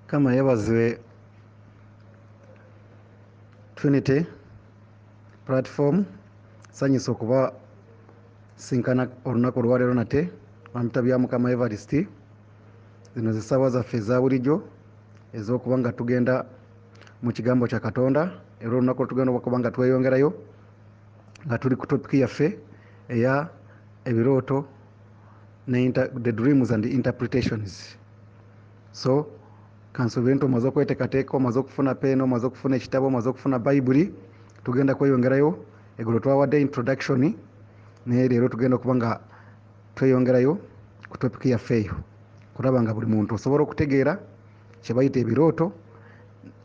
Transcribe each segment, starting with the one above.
kama yebazwe Trinity platform sanyisa okuba sinkana olunaku olwaleero nate ampita bya Mukama Evarist. Zino zisaawa zaffe eza bulijjo ez'okuba nga tugenda mu kigambo kya Katonda, era olunaku tugenda okuba nga tweyongerayo nga tuli ku topic yaffe eya ebirooto the dreams and the interpretations. So kansuubire nti omaze okweteekateeka, omaze okufuna peeni, omaze okufuna ekitabo, omaze okufuna bayibuli. Tugenda kweyongerayo. Eggulo twawadde introduction naye leero tugenda okuba nga tweyongerayo ku topic yaffe eyo, kulaba nga buli muntu osobola okutegeera kye bayita ebirooto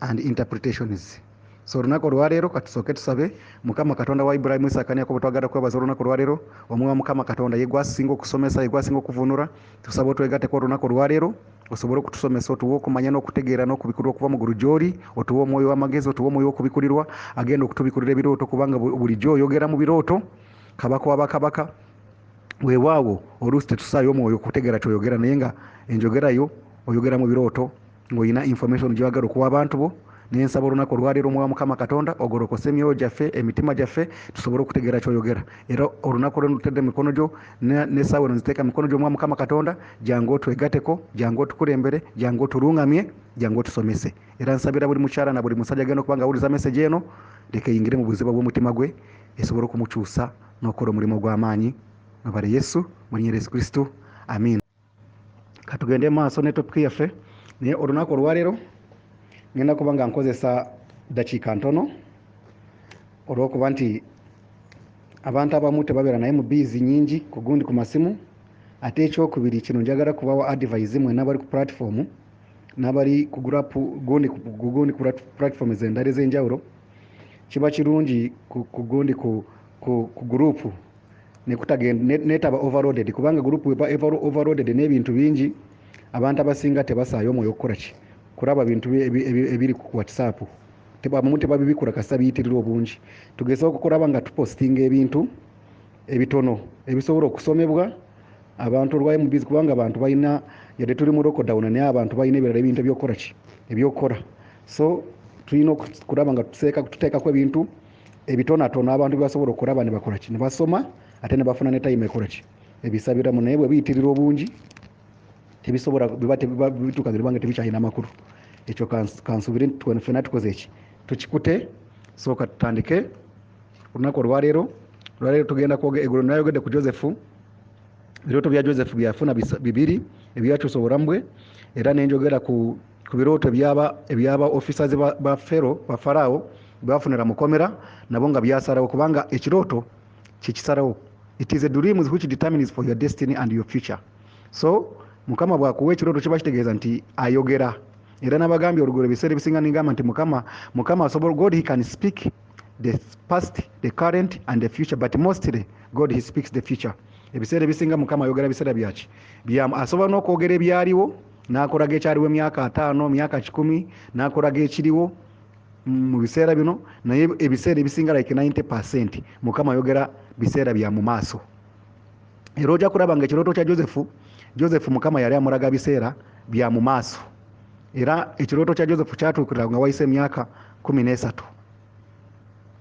and interpretations. So olunaku olwaleero katusooke tusabe. Mukama Katonda wa Ibulayimu, Isaaka ne Yakobo, twagala kwebaza olunaku olwaleero. Omwoyo wa Mukama Katonda ye gwasinga okusomesa, ye gwasinga okuvunula. Tusaba otwegatteko olunaku olwaleero osobole okutusomesa, otuwe okumanya n'okutegeera n'okubikulirwa okuva mu ggulu gy'oli. Otuwe omwoyo w'amagezi, otuwe omwoyo w'okubikulirwa agenda okutubikulira ebirooto, kubanga bulijjo oyogera mu birooto. Kabaka w'abakabaka weewaawo oluusi tetusaayo omwoyo okutegeera kyoyogera, naye nga enjogerayo oyogera mu birooto ng'olina information gy'oyagala okuwa abantu bo. Naye nsaba olunaku olwaleero omwoyo wa Mukama Katonda ogolokose emyoyo gyaffe, emitima gyaffe, tusobole okutegeera kyoyogera. Era olunaku olwo nutedde mikono gyo n'essaawa eno nziteeka mikono gyo omwoyo wa Mukama Katonda, jangu otwegatteko, jangu otukulembere, jangu otulungamye, jangu otusomese. Era nsabira buli mukyala na buli musajja agenda okuba nga awuliza message eno, leka eyingire mu buzibu bw'omutima gwe, esobole okumukyusa n'okukola omulimu gw'amaanyi. Mwebale Yesu, mu linnya lya Yesu Kristo, amiina. Katugende maaso ne topic yaffe. Naye olunaku olwaleero ngenda kuba nga nkozesa dakiika ntono olw'okuba nti abantu abamu tebabeera naye mu biizi nyingi, ku gundi ku masimu. Ate ekyokubiri kino njagala kubawa advice mwe n'abali ku platform n'abali ku gundi ku platform endala ez'enjawulo. Kiba kirungi ku gundi ku gurupu netaba overloaded, kubanga gurupu eba overloaded n'ebintu bingi. Abantu abasinga tebasaayo omwoyo okukola ki, kulaba bintu ebiri ku WhatsApp. Abamu tebabibikula kasita biyitirirwa obungi. Tugezeho okukolaba nga tupostinga ebintu ebitono ebisobola okusomebwa abantu olwaye mu bizi, kubanga abantu balina yadde tuli mu lockdown, naye abantu balina ebirala ebintu ebyokukola ki, ebyokukola. So tulina okulaba nga tuteekako ebintu ebitonotono abantu byebasobola okulaba ne bakola ki, ne basoma ate ne bafuna ne time ekola ki, ebisabiramu. Naye bwe biyitirirwa obungi tebisobola bituuka ziribanga tebikyalina makulu. Ekyo kansuubire nti ffenna tukoze eki, tukikute. Sooka tutandike olunaku olwaleero. Olwaleero tugenda kwogera, eggulo nayogedde ku Josefu, ebirooto bya Josefu byafuna bibiri ebyakyusa obulamu bwe, era nenjogera ku birooto ebyaba officers ba Farao bafunira mukomera, nabo nga byasalawo, kubanga ekirooto kikisalawo. It is a dream which determines for your destiny and your future. So Mukama bwakuwa ekirooto kiba kitegeeza nti ayogera. Era nabagambye olugero ebiseera ebisinga ningamba nti Mukama asobola, God he can speak the past, the current and the future, but mostly God he speaks the future. Ebiseera ebisinga Mukama ayogera biseera byaki, asobola n'okwogera ebyaliwo, n'akolaga ekyaliwo emyaka 5, myaka 10, n'akolaga ekiriwo mu biseera bino. Naye ebiseera ebisinga like 90% Mukama ayogera biseera bya mu maaso. Era ojja kulaba nga ekirooto kya Josefu Mukama yali amulaga biseera bya mu maaso. Era ekirooto kya Josefu kyatuukirira nga wayise emyaka 13.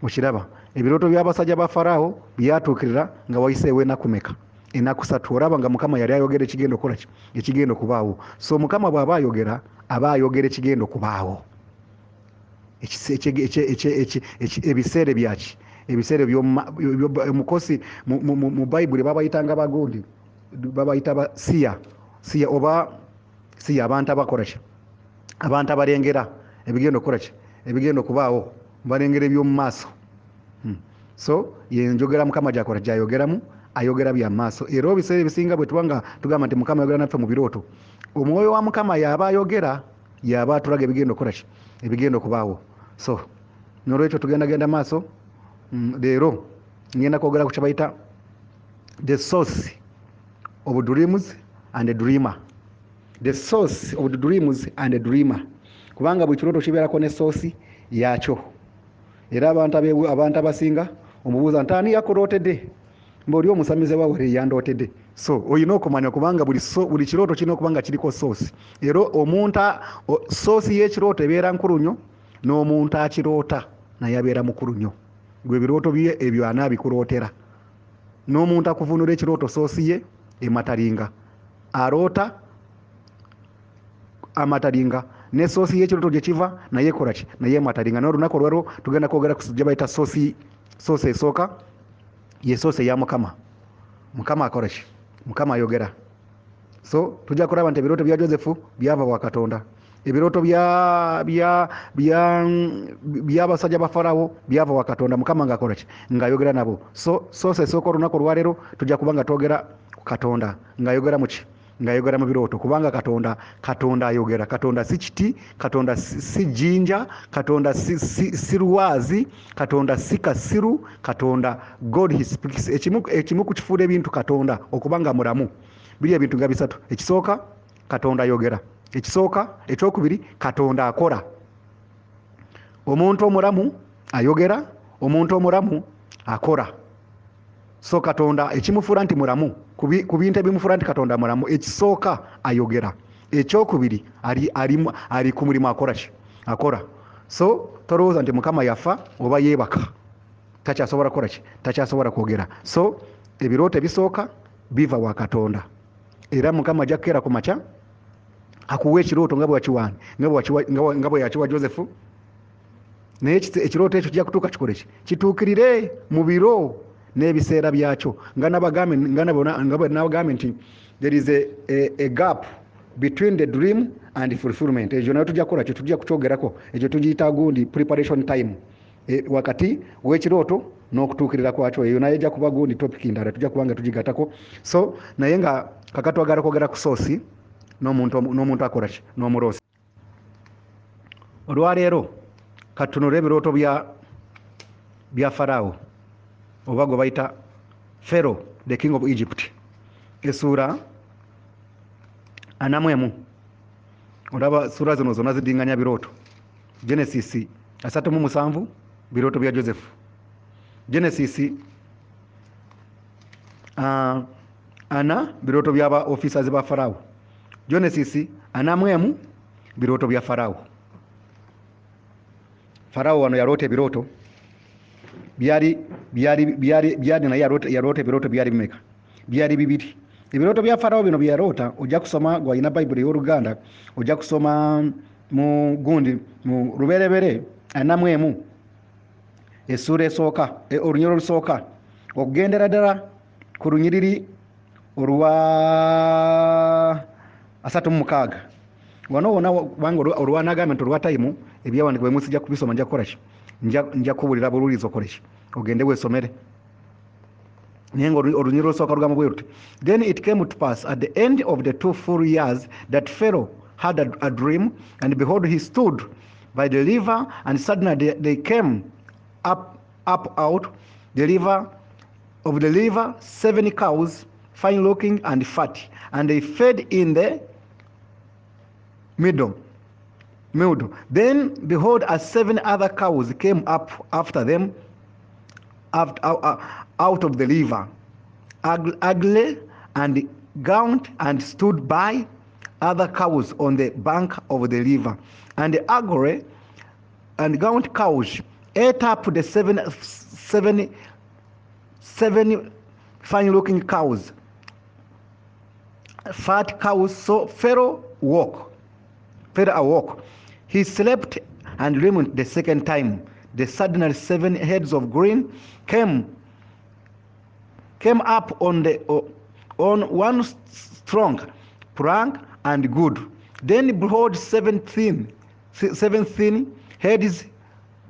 Mukiraba, ebirooto by'abasajja ba Farao byatuukirira nga wayiseewo ennaku meka? Ennaku 3. Olaba nga Mukama yali ayogera ekigenda okukola ki, ekigenda okubaawo. So Mukama bw'aba ayogera, aba ayogera ekigenda okubaawo. Ebiseera byaki, ebiseera by'omukosi mu Bayibuli babayitanga bagundi, babayita siya oba siya, abantu abakola ki, abantu abalengera ebigenda okukola ki, ebigenda okubaawo, balengera eby'omu maaso. So yenjogera Mukama gyakola gyayogeramu, ayogera bya maaso. Era ebiseera ebisinga bwe tubanga tugamba nti Mukama ayogera naffe mu birooto, omwoyo wa Mukama yaba ayogera, yaba atulaga ebigenda okukola ki, ebigenda okubaawo. So n'olwekyo tugenda maaso. Leero ngenda kwogera ku kyebayita the source of dreams and a dreamer. The source of the dreams and a dreamer, kubanga buli kirooto kibeerako ne source yakyo. Era abantu abasinga omubuuza nti ani yakulootedde, mbaoli omusamize wawere yandootedde. so oyina okumanya kubanga buli kirooto kirina okubanga kiriko soosi era omuntu soosi y'ekirooto ebeera nkulu nnyo n'omuntu akiroota naye abeera mukulu nnyo gwe ebirooto bye ebyo anaabikurootera n'omuntu akuvunula ekirooto soosi ye ematalinga aroota amatalinga ne soosi y'ekirooto gye kiva naye ekolaki naye ematalinga n'olunaku olwalwo tugenda kwogera ku gye bayita soosi esooka ye soosi eya mukama akolaki mukama ayogera so tujja kulaba nti ebirooto bya Josefu byava wa Katonda ebirooto by'abasajja ba Farawo byava wa Katonda mukama ng'akolaki ng'ayogera nabo so soosi esooka olunaku olwaleero tujja kubanga twogera ku Katonda ng'ayogera muki ng'ayogera mu birooto kubanga Katonda ayogera. Katonda si kiti, Katonda si jjinja, Katonda si lwazi, Katonda si kasiru, Katonda God he speaks. Ekimu ku kifuula ebintu Katonda okubanga mulamu biri ebintu nga bisatu. Ekisooka Katonda ayogera, ekyokubiri Katonda akola. Omuntu omulamu ayogera, omuntu omulamu akola. So Katonda ekimufuula nti mulamu ku bintu ebimufuula nti Katonda mulamu, ekisooka ayogera, ekyokubiri ali ku mulimu akola. So tolowooza nti Mukama yafa oba yeebaka takyasobola kukola ki, takyasobola kwogera. So ebirooto ebisooka biva wa Katonda era Mukama ajja kukeera ku makya akuwa ekirooto nga bwe yakiwa Josefu, naye ekirooto ekyo kijja kutuuka kikole ki, kituukirire mu biro n'ebiseera byakyo nga nabagambye nti there is a gap between the dream and fulfillment. Ekyo nayo tujja kukola kyo, tujja kukyogerako, ekyo tugiyita gundi preparation time, wakati w'ekirooto n'okutuukirira kwakyo. Eyo nayo ejja kuba gundi topic ndala tujja kubanga tugigatako. So naye nga kakati twagala kwogera ku soosi n'omuntu akola ki, n'omuloosi. Olwaleero katunule ebirooto bya Farawo oba gwe bayita Pharaoh the king of Egypt, essuula 41. Olaba ssuula zino zonna zidinganya birooto. Genesis 37 birooto bya Joseph, Genesis 4 birooto by'aba officers ba Farawo, Genesis 41 birooto bya Farawo. Farawo wano yaloota ebirooto byali naye yaloota ebirooto byali bimeka? Byali bibiri. Ebirooto bya Farawo bino byaloota ojja kusoma gwalina Bayibuli y'Oluganda, ojja kusoma mu lubereberye 41 essuula esooka, olunyiriri olusooka okugendera ddala ku lunyiriri olwa 36. Wano wona kubanga olwanagambye nti olwa time ebyawandiikibwa bwe sijja kubisoma, nja kukola ki, nja kubuulira bululizo okole ki, ogende weesomere. Naye nga olunyiriri olusooka lugambo bwe luti, then it came to pass at the end of the 2 full years that Pharaoh had a dream, and behold, he stood by the river, and suddenly they came up out the river of the river 7 cows, fine looking and fat, and they fed in the middle. Then behold, 7 other cows came up after them out of the river, ugly and gaunt, and stood by other cows on the bank of the river. And the ugly and gaunt cows ate up the seven fine-looking cows, fat cows. So Pharaoh awoke. He slept and dreamed the second time. The suddenly 7 heads of grain came up on one strong plank and good. Then behold, 7 thin heads,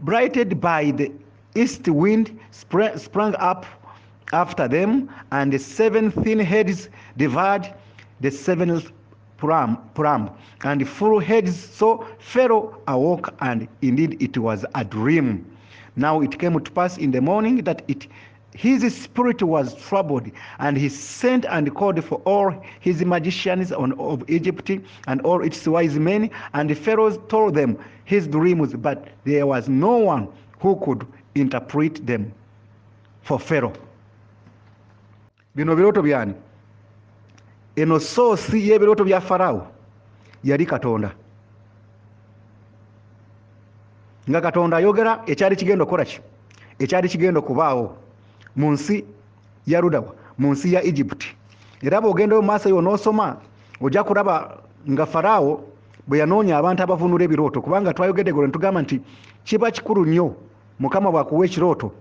brightened by the east wind, sprang up after them, and the 7 thin heads devoured the 7th plump and full heads. So Pharaoh awoke, and indeed it was a dream. Now it came to pass in the morning that his spirit was troubled, and he sent and called for all his magicians of Egypt and all its wise men, and Pharaoh told them his dreams, but there was no one who could interpret them for Pharaoh. Bino birooto byani? eno soosi y'ebirooto bya Farawo yali Katonda. Nga Katonda ayogera ekyali kigenda okukola ki? Ekyali kigenda okubaawo mu nsi ya Ludawa, mu nsi ya Egypt. Era bw'ogenda mu maaso yo n'osoma ojja kulaba nga Farawo bwe yanoonya abantu abavunula ebirooto, kubanga twayogedde golo ne tugamba nti kiba kikulu nnyo Mukama bw'akuwa ekirooto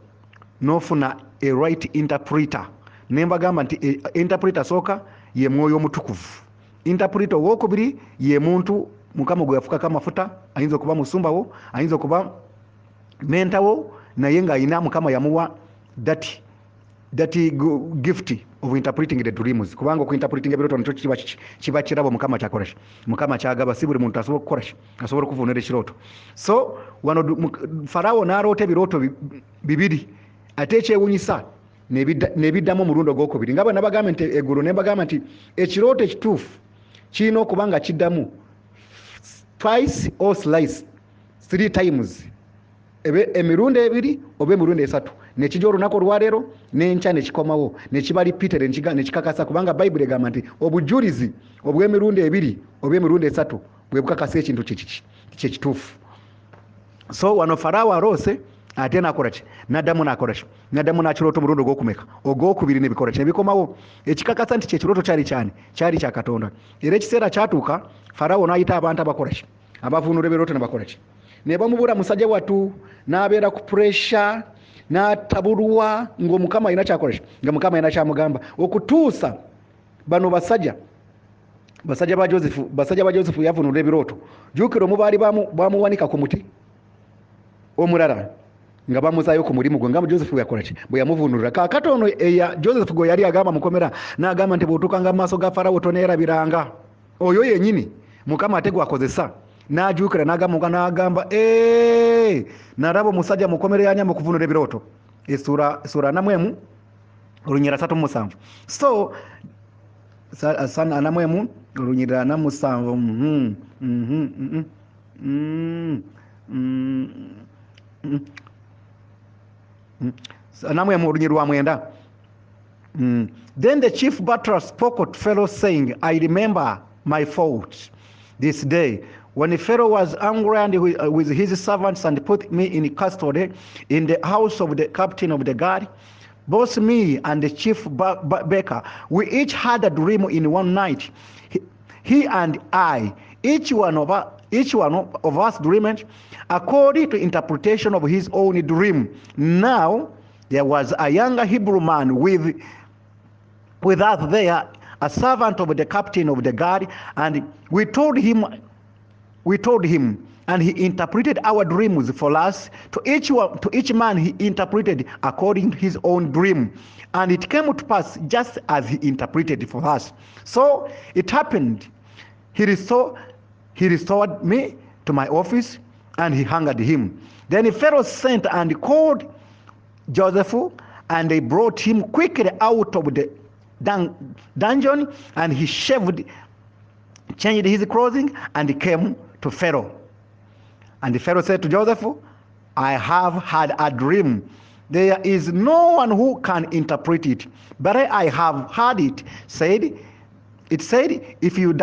n'ofuna a right interpreter. Ne mbagamba nti interpreter sooka ye Mwoyo Omutukuvu. Interpreter owookubiri ye muntu Mukama gwe yafukako amafuta, ayinza okuba musumbawo, ayinza okuba mentawo, naye ng'ayina Mukama yamuwa that gift of interpreting the dreams. Kubanga okuinterpreting ebirooto nikyo kiba kirabo Mukama kyakola ki? Mukama kyagaba, si buli muntu asobola okukola ki? Asobola okuvunula ekirooto. So wano Farawo n'aloota ebirooto bibiri, ate ekyewunyisa nebiddamu omulundi ogwokubiri. Nga bwe nabagamba nti eggulu ne mbagamba nti ekirooto ekituufu kirina okuba nga kiddamu twice or slice 3 times, emirundi ebiri oba emirundi esatu, nekijja olunaku olwaleero n'enkya nekikomawo nekiba repeated nekikakasa, kubanga Bayibuli egamba nti obujulizi obw'emirundi ebiri oba emirundi esatu bwe bukakasa ekintu kyekituufu. So wano Farawo aloose ate nakola ki? N'addamu nakola ki? N'addamu n'akirooto omulundi ogwokumeka? Ogwokubiri nebikola ki? Nebikomawo. Ekikakasa nti kyekirooto kyali kyani? Kyali kya Katonda. Era ekiseera kyatuuka Farawo n'ayita abantu abakola ki? Abavunula ebirooto ne bakola ki? Ne bamubula musajja wattu, n'abeera ku pressure, n'atabulwa ng'Omukama alina kyakola ki? Nga Mukama alina kyamugamba, okutuusa bano basajja ba Josefu yavunula ebirooto. Jjukira omu baali bamuwanika ku muti, omulala nga bamuzaayo ku mulimu gwe, nga Josefu yakola ki? Bwe yamuvunulira. Kaakati ono eya Josefu gwe yali agamba mukomera, n'agamba nti bw'otuukanga mu maaso ga Farawo toneerabiranga. Oyo yennyini Mukama ate gwakozesa n'ajuukira n'agamba nalaba omusajja mukomere yanyamba okuvunula ebirooto. Essura 4 olunyirira 37. So sana 4 olunyirira 7 Then the chief butler spoke to Pharaoh, saying, I remember my fault this day, when Pharaoh was angry and with his servants and put me in custody in the house of the captain of the guard. Both me and the chief baker, we each had a dream in one night. He and I, each one of us dreamed according to interpretation of his own dream. Now there was a younger Hebrew man with us there, a servant of the captain of the guard, and we told him, and he interpreted our dreams for us. To each man he interpreted according to his own dream, and it came to pass just as he interpreted for us. So it happened. He restored me to my office, and he hanged him. Then Pharaoh sent and called Joseph, and they brought him quickly out of the dungeon, and he changed his clothing, and he came to Pharaoh. And the Pharaoh said to Joseph, I have had a dream. There is no one who can interpret it, but I have had it. It said, if you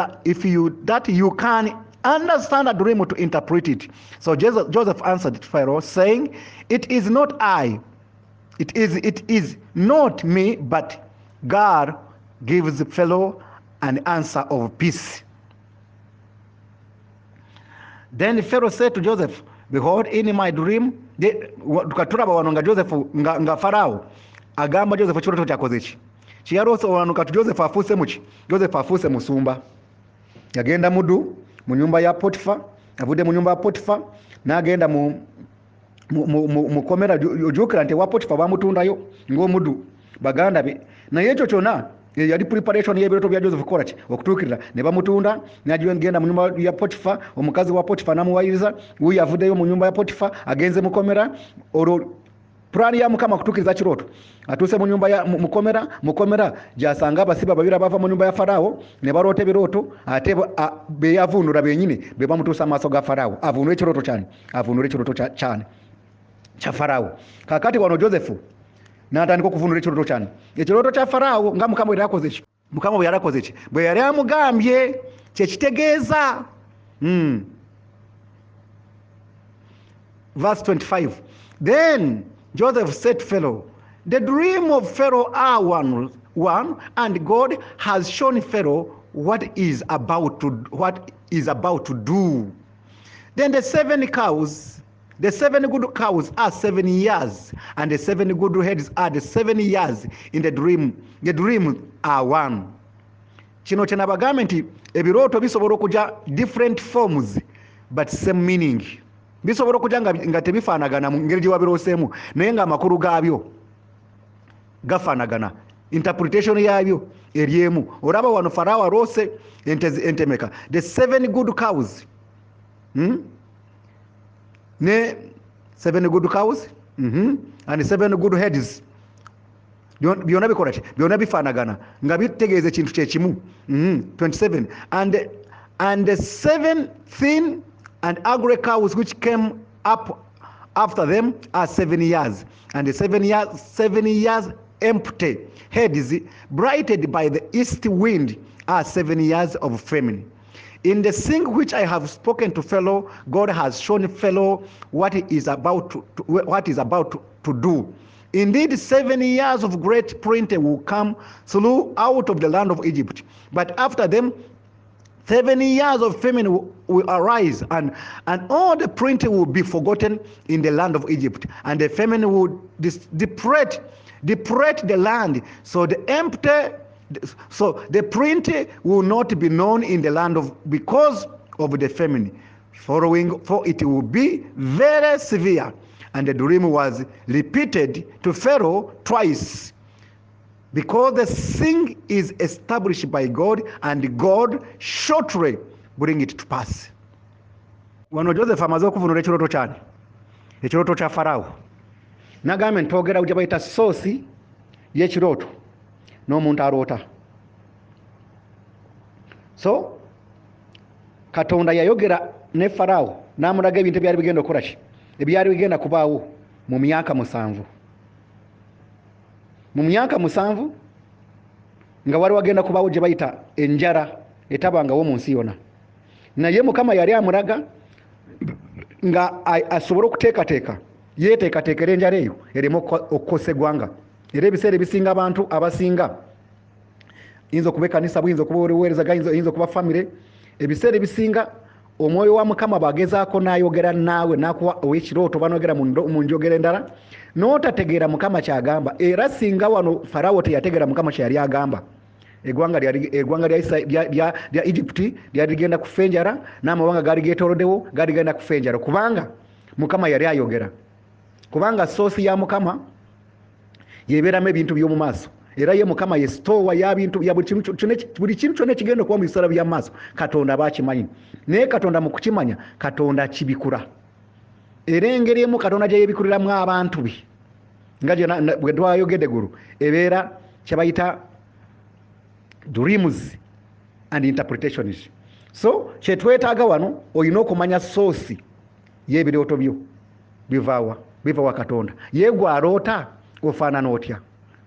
can understand a dream to interpret it. So Joseph answered Pharaoh, saying, It is not I. It is not me, but God gives Pharaoh an answer of peace. Then Pharaoh said to Joseph, Behold, in my dream, tukatulaba wano nga Joseph nga Farao agamba Joseph kirooto kyakoze ki? Kyeyaloosa wano kati Joseph afuuse muki? Joseph afuuse musumba. Yagenda muddu mu nyumba ya Potifa, avudde mu nyumba ya Potifa n'agenda mu komera. Ojuukira nti wa Potifa bamutundayo ng'omuddu baganda be, naye ekyo kyonna yali preparation y'ebirooto bya Joseph kukola ki? Okutuukirira. Ne bamutunda n'agenda mu nyumba ya Potifa, omukazi wa Potifa n'amuwayiriza, wuyo avuddeyo mu nyumba ya Potifa agenze mukomera. Olwo pulaani ya Mukama kutuukiriza kirooto. Atuuse mu nyumba ya mukomera gy'asanga abasibe babiri abava mu nyumba ya Farao ne baloota ebirooto, ate be yavuunula bennyini be bamutuusa amaaso ga Farao avuunule ekirooto kyani? Avuunule ekirooto kyani? Kya Farao. Kaakati wano Joseph n'atandika okuvuunula ekirooto kyani? Ekirooto kya Farao nga Mukama bwe yakoze ki? mukama bwe yarakoze ki bwe yali amugambye kyekitegeeza verse 25 then Joseph said to Pharaoh, the dream of Pharaoh are one, and God has shown Pharaoh what is about to do. Then the 7 good cows are 7 years, and the 7 good heads are the 7 years in the dream. The dream are one. Kino kye nabagambye nti ebirooto bisobola okuja different forms but same meaning. Bisobola okuja nga tebifaanagana mu ngeri gye wabirooseemu naye nga amakulu gaabyo gafaanagana. Interpretation yaabyo eryemu. Olaba wano Farao aroose ente meka? The 7 good cows. Ne 7 good cows and 7 good heads. Byonna bikola ki? Byonna bifaanagana nga bitegeeza ekintu kyekimu. 27 and the 7 thin and ugly cows which came up after them are 7 years, and the 7 years empty heads brightened by the east wind are 7 years of famine. In the thing which I have spoken to Pharaoh, God has shown Pharaoh what is about to do. Indeed, 7 years of great plenty will come through out of the land of Egypt, but after them 7 years of famine will arise, and all the plenty will be forgotten in the land of Egypt, and the famine will depress the land, so the plenty will not be known in the land because of the famine following, for it will be very severe. And the dream was repeated to Pharaoh twice, because the thing is established by God, and God shortly bring it to pass. Wano Joseph amaze okuvunula ekirooto kyani, ekirooto kya Farao. Nagambye ntwogera gye bayita soosi y'ekirooto n'omuntu aroota. So Katonda yayogera ne Farao n'amulaga ebintu ebyali bigenda okukola ki, ebyali bigenda kubaawo mu myaka 7. Mu myaka 7 nga wali wagenda kubaawo gye bayita enjala etabangawo mu nsi yonna. Naye Mukama yali amulaga nga asobole okuteekateeka, yeeteekateekera enjala eyo ereme okukosa eggwanga. Era ebiseera ebisinga abantu abasinga, yinza okuba ekkanisa, buyinza okuba oluweereza, yinza okuba famire, ebiseera ebisinga omwoyo wa Mukama bagezaako n'ayogera naawe n'akuwa ow'ekirooto banogera mu njogera endala n'otategeera Mukama kyagamba. Era singa wano Farao teyategeera Mukama kye yali agamba, eggwanga lya Egypt lyali ligenda kufa enjala, n'amawanga gaali geetooloddewo gaali ligenda kufa enjala, kubanga Mukama yali ayogera. Kubanga soosi ya Mukama yebeeramu ebintu by'omu maaso, era ye Mukama ye sitowa ya bintu bya buli kintu kyonna ekigenda okuba mu biseera bya maaso. Katonda aba akimanyi, naye Katonda mu kukimanya, Katonda kibikula. Era engeri emu Katonda gye yeebikuliramu abantu be, nga bwe twayogedde gulu, ebeera kye bayita dreams and interpretations. So kye twetaaga wano, olina okumanya soosi y'ebirooto byo biva wa Katonda. Ye gwe aroota ofaanana otya,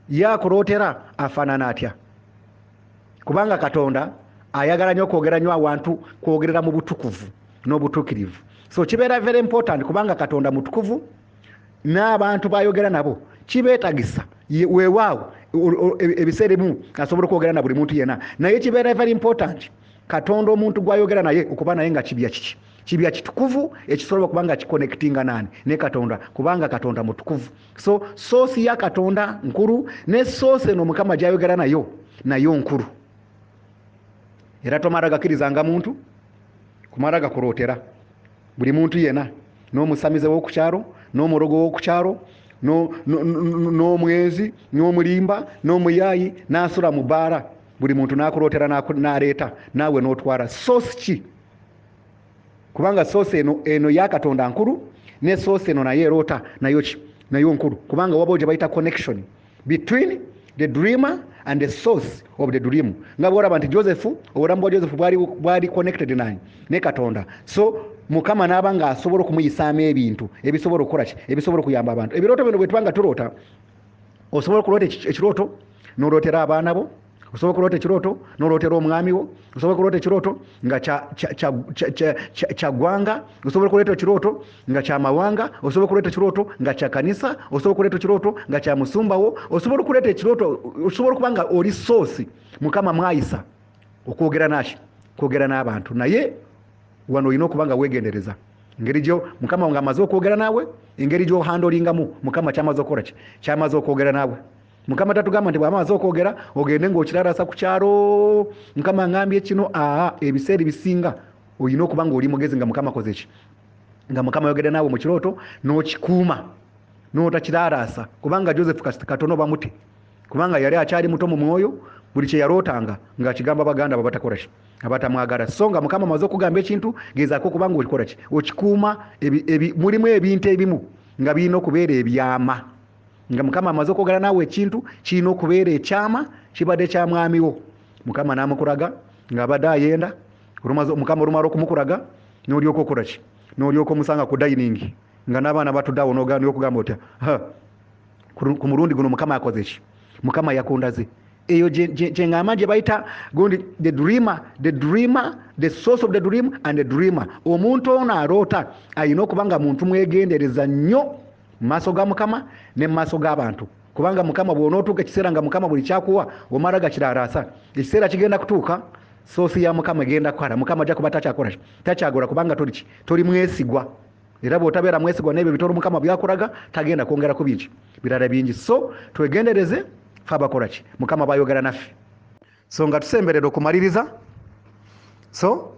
yakulootera afaanana atya? Kubanga Katonda ayagala nnyo okwogera nnyo awantu, kwogerera mu butukuvu n'obutuukirivu. So kibeera very important, kubanga Katonda mutukuvu, n'abantu bayogera nabo kibeetagisa weewaawo ebiseera ebimu asobola okwogera na buli muntu yenna. Naye kibeera very important, Katonda omuntu gwayogera naye okuba naye nga kibya kiki, kibya kitukuvu ekisobola kubanga kiconnectinga nani ne Katonda, kubanga Katonda mutukuvu. So soosi ya Katonda nkulu, ne soosi eno Mukama gyayogera nayo nkulu. Era tomala gakirizanga muntu kumala gakulootera buli muntu yenna, n'omusamize w'okukyalo, n'omulogo w'okukyalo, n'omwezi, n'omulimba, n'omuyaayi, n'asula mu bbaala, buli muntu n'akulootera n'aleeta naawe n'otwala. Soosi ki? Kubanga soosi eno ya Katonda nkulu, ne soosi eno naye eroota nayo nkulu, kubanga waba gye bayita connection between the dreamer and the source of the dream. Nga bwolaba nti obulamu bwa Joseph bwali connected ne Katonda. So Mukama n'aba nga asobola okumuyisaamu ebintu ebisobola okukola ki, ebisobola okuyamba abantu. Ebirooto bino bwe tubanga tuloota, osobola okuloota ekirooto n'olootera abaana bo, osobola okulota ekirooto n'olootera omwami wo, osobola okulota ekirooto nga kya ggwanga, osobola okuleeta ekirooto nga kya mawanga, osobola okuleeta ekirooto nga kya kanisa, osobola okuleeta ekirooto nga kya musumbawo, osobola okuleeta ekirooto, osobola okuba nga oli soosi Mukama mwayisa okwogera naki, kwogera n'abantu. Naye wano olina okuba nga weegendereza engeri gyo Mukama nga amaze okwogera naawe, engeri gy'ohandolingamu Mukama kyamaze okukola ki, kyamaze okwogera naawe. Mukama tatugamba nti bw'amaze okwogera ogende ng'okirarasa ku kyalo, Mukama ngambye kino. Ebiseera ebisinga olina okuba nga oli mugezi nga Mukama akoze ki, nga Mukama ayogera naawe mu kirooto n'okikuuma n'otakirarasa, kubanga Joseph katono bamute, kubanga yali akyali muto mu mwoyo, buli kye yalootanga ng'akigamba baganda babatakola ki, abatamwagala. So nga Mukama amaze okugamba ekintu, gezaako okuba nga okikola ki, okikuuma. Mulimu ebintu ebimu nga birina okubeera ebyama, nga Mukama amaze okwogera naawe ekintu kirina okubeera ekyama, kibadde kya mwami wo. Mukama n'amukulaga ng'abadde ayenda, Mukama olumala okumukulaga n'olyoka okola ki, n'olyoka omusanga ku dayiningi nga n'abaana batuddeawo n'okugamba otya, ku mulundi guno Mukama akoze ki, Mukama yakundaze. Eyo gye ngamba gye bayita gundi the dreamer, the source of the dream and the dreamer. Omuntu ono aloota alina okuba nga muntu mwegendereza nnyo mu maaso ga Mukama ne mu maaso g'abantu, kubanga Mukama bw'onootuuka ekiseera nga Mukama buli kyakuwa omala gakirarasa, ekiseera kigenda kutuuka, soosi ya Mukama egenda kukola. Mukama ajja kuba takyakola ki, takyagola, kubanga toli mwesigwa. Era bw'otabeera mwesigwa n'ebyo bitoro Mukama byakulaga tagenda kwongerako birala bingi. So twegendereze abakola ki, Mukama bayogera naffe. So nga tusemberera okumaliriza, so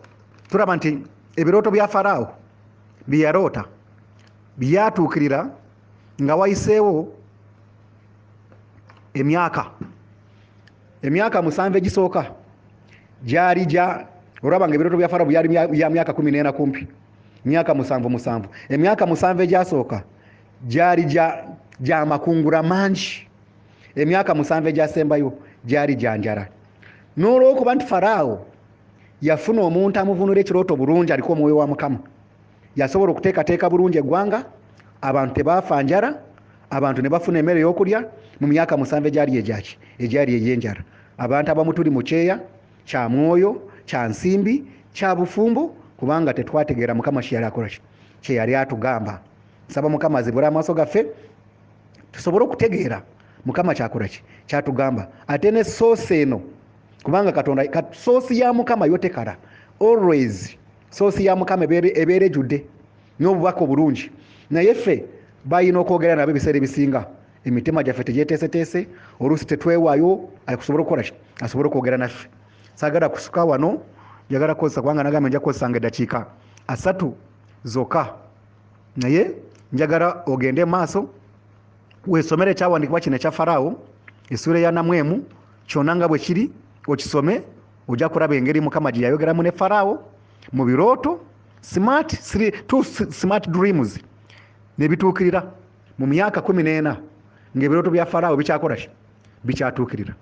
tulaba nti ebirooto bya Faraawo bye yaloota byatuukirira nga wayiseewo emyaka 7 egisooka gyali olaba nga ebirooto bya Faraawo byali bya myaka 14 kumpi, myaka 7. Emyaka 7 egyasooka gyali gya makungula mangi, emyaka 7 egyasembayo gyali gya njala. N'olwokuba nti Faraawo yafuna omuntu amuvunula ekirooto bulungi, aliko omwoyo wa Mukama, yasobola okuteekateeka bulungi eggwanga, abantu tebaafa njala, abantu ne bafuna emmere y'okulya. Mu myaka 7 egyali ey'enjala, abantu abamu tuli mu kyeya kya mwoyo, kya nsimbi, kya bufumbo, kubanga tetwategeera Mukama kye yali akola ki, kye yali atugamba. Nsaba Mukama azibule amaaso gaffe tusobole okutegeera Mukama kyakola ki, kyatugamba. Ate ne soosi eno, kubanga Katonda soosi ya Mukama yotekala, always soosi ya Mukama ebeera ejjudde n'obubaka obulungi. Naye ffe balina okwogera nabo ebiseera ebisinga emitima gyaffe tegyeteeseteese, oluusi tetwewaayo akusobola okukola ki, asobole okwogera naffe. Saagala kusuka wano, njagala kukozesa, kubanga nagamba nja kukozesanga eddakiika 3 zokka, naye njagala ogende maaso weesomere ekyawandiikibwa kino ekya Faraawo essuula ya 4 kyonna nga bwe kiri, okisome ojja kulaba engeri Mukama gye yayogeramu ne Faraawo mu birooto, smart dreams ne bituukirira mu myaka 14 ng'ebirooto bya Faraawo bikyakola ki, bikyatuukirira.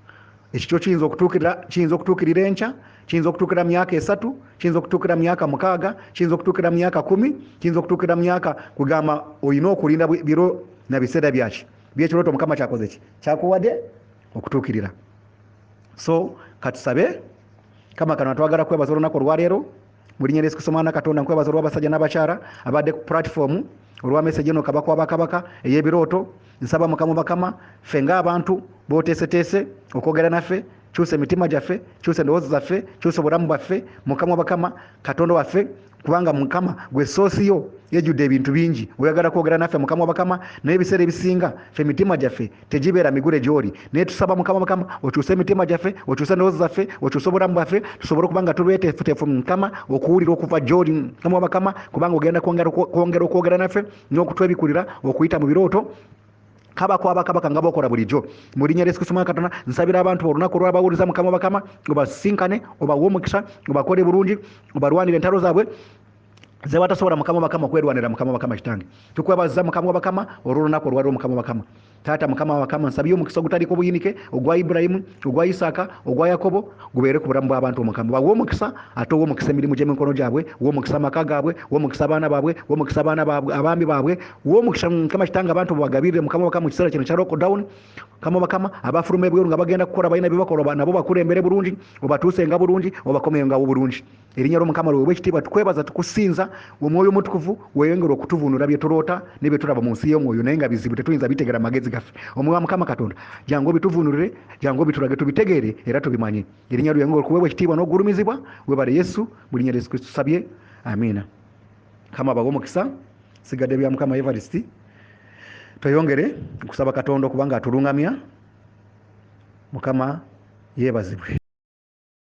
Ekyo kiyinza okutuukirira enkya, kiyinza okutuukira myaka 3, kiyinza okutuukira myaka 6, kiyinza okutuukira myaka 10, kiyinza okutuukira myaka, kugamba olina okulinda biro na biseera byekirooto Mukama kyakoze ki, kyakuwadde okutuukirira. So katusabe. Kama kano twagala kwebaza olunaku olwaleero mu linnya lya Yesu Kristo Mwana Katonda, nkwebaza olw'abasajja n'abakyala abadde ku platform olwa message eno kabaka w'abakabaka ey'ebirooto. Nsaba Mukama ffe ng'abantu b'oteeseteese okwogera naffe, kyusa emitima gyaffe, kyusa endowooza zaffe, kyusa obulamu bwaffe Mukama w'abakama Katonda waffe, kubanga Mukama gwe soosi yo yejjudde ebintu bingi, oyagala kwogera naffe Mukama w'abakama. Naye ebiseera ebisinga ffe emitima gyaffe tegibeera migule gy'oli, naye tusaba Mukama w'abakama okyuse emitima gyaffe, okyuse endowooza zaffe, okyuse obulamu bwaffe, tusobole okuba nga tubeeteefuteefu Mukama okuwulira okuva gy'oli Mukama w'abakama, kubanga ogenda kwongera okwogera naffe n'okutwebikulira okuyita mu birooto kabaka w'abakabaka nga bokola bulijjo. Mu linnya lya Yesu Kristo Mwana Katonda nsabira abantu olunaku olw'abawuliza Mukama w'abakama, obasinkane, obawe omukisa, obakole bulungi, obalwanire entalo zaabwe, ze batasobola mukama bakama kwerwanira mukama bakama kitange tukwebaza mukama bakama olw'olunaku olwaliwo mukama bakama taata mukama bakama nsabye omukisa ogutaliko buyinike ogwa Ibulayimu ogwa Isaaka ogwa Yakobo gubeere ku bulamu bw'abantu omukama bawe omukisa ate ow'omukisa emirimu gy'emikono gyabwe w'omukisa amaka gaabwe w'omukisa abaana baabwe w'omukisa abaana baabwe abaami baabwe w'omukisa mukama kitange abantu bwagabirire mukama bakama mu kiseera kino kya lockdown mukama bakama abafuluma ebweru nga bagenda kukola balina byebakola nabo bakulembere bulungi obatuusenga bulungi obakomengawo bulungi erinnya ly'omukama lwewe ekitiibwa tukwebaza tukusinza omwoyo omutukuvu weyongera okutuvunula bye tuloota ne bye tulaba mu nsi y'omwoyo naye nga bizibu tetuyinza bitegera magezi gaffe omwoyo wa mukama katonda jangu obituvunulire jangu obitulage tubitegeere era tubimanye erinnya lyeyongera okuweebwa ekitiibwa n'okugulumizibwa webale yesu buli nnya yesu kristo tusabye amiina kama bawe omukisa sigadde bya mukama Evarist tweyongere kusaba katonda okubanga atulungamya mukama yeebazibwe.